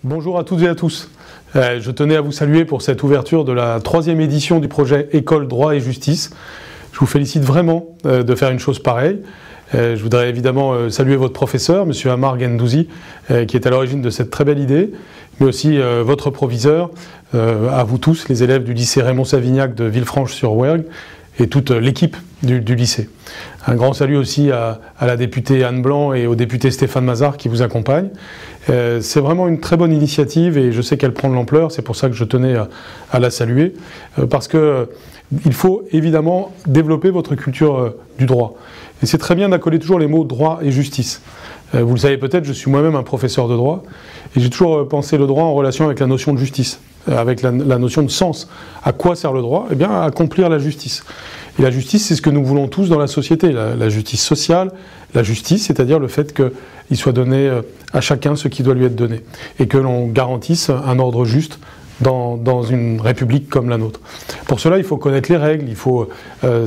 Bonjour à toutes et à tous. Je tenais à vous saluer pour cette ouverture de la 3e édition du projet École, Droit et Justice. Je vous félicite vraiment de faire une chose pareille. Je voudrais évidemment saluer votre professeur, M. Amar Gendouzi, qui est à l'origine de cette très belle idée, mais aussi votre proviseur, à vous tous, les élèves du lycée Raymond Savignac de Villefranche-sur-Ouergue, et toute l'équipe du lycée. Un grand salut aussi à la députée Anne Blanc et au député Stéphane Mazard qui vous accompagnent. C'est vraiment une très bonne initiative et je sais qu'elle prend de l'ampleur, c'est pour ça que je tenais à la saluer, parce qu'il faut évidemment développer votre culture du droit. Et c'est très bien d'accoler toujours les mots droit et justice. Vous le savez peut-être, je suis moi-même un professeur de droit et j'ai toujours pensé le droit en relation avec la notion de justice, avec la notion de sens. À quoi sert le droit? Eh bien, à accomplir la justice. Et la justice, c'est ce que nous voulons tous dans la société, la justice sociale, la justice, c'est-à-dire le fait qu'il soit donné à chacun ce qui doit lui être donné, et que l'on garantisse un ordre juste dans une république comme la nôtre. Pour cela, il faut connaître les règles, il faut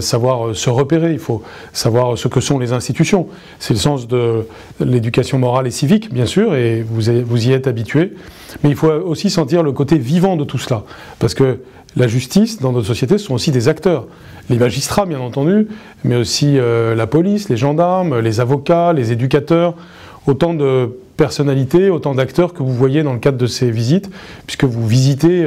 savoir se repérer, il faut savoir ce que sont les institutions. C'est le sens de l'éducation morale et civique, bien sûr, et vous y êtes habitués. Mais il faut aussi sentir le côté vivant de tout cela. Parce que la justice, dans notre société, ce sont aussi des acteurs. Les magistrats, bien entendu, mais aussi la police, les gendarmes, les avocats, les éducateurs, autant de personnalités, autant d'acteurs que vous voyez dans le cadre de ces visites, puisque vous visitez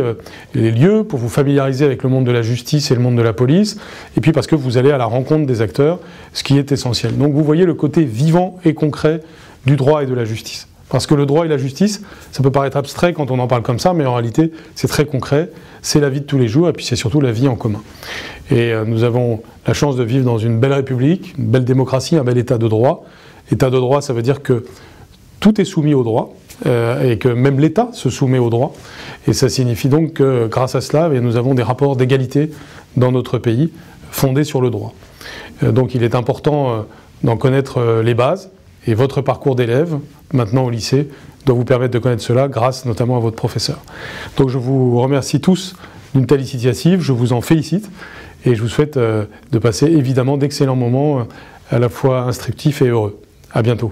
les lieux pour vous familiariser avec le monde de la justice et le monde de la police, et puis parce que vous allez à la rencontre des acteurs, ce qui est essentiel. Donc vous voyez le côté vivant et concret du droit et de la justice. Parce que le droit et la justice, ça peut paraître abstrait quand on en parle comme ça, mais en réalité, c'est très concret, c'est la vie de tous les jours, et puis c'est surtout la vie en commun. Et nous avons la chance de vivre dans une belle république, une belle démocratie, un bel état de droit. État de droit, ça veut dire que tout est soumis au droit, et que même l'État se soumet au droit. Et ça signifie donc que grâce à cela, nous avons des rapports d'égalité dans notre pays, fondés sur le droit. Donc il est important d'en connaître les bases, et votre parcours d'élève, maintenant au lycée, doit vous permettre de connaître cela grâce notamment à votre professeur. Donc je vous remercie tous d'une telle initiative, je vous en félicite, et je vous souhaite de passer évidemment d'excellents moments à la fois instructifs et heureux. À bientôt.